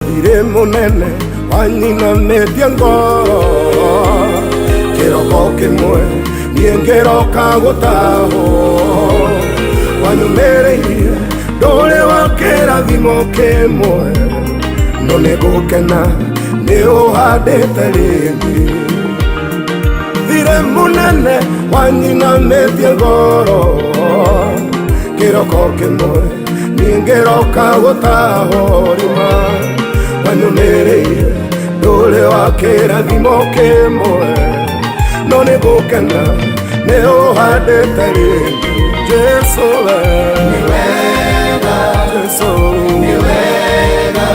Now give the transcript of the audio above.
thirĩ mũnene wanyinamĩtie ngoro kĩroko kĩmwe niĩ ngĩroka gũtahwo wanyumĩrĩirie ndũrĩ wa kĩrathimo kĩmwe no nĩ gũkena nĩ ũhandĩte rĩngĩ thirĩ mũnene wanyinamĩtie ngoro kĩroko kĩmwe niĩ ngĩroka gũtahwo rĩma wanyumĩrĩirie ndũrĩ wa kĩrathimo kĩmwe no nĩ gũkena nĩ ũhandĩte rĩngĩ Jesu ni wega Jesu ni wega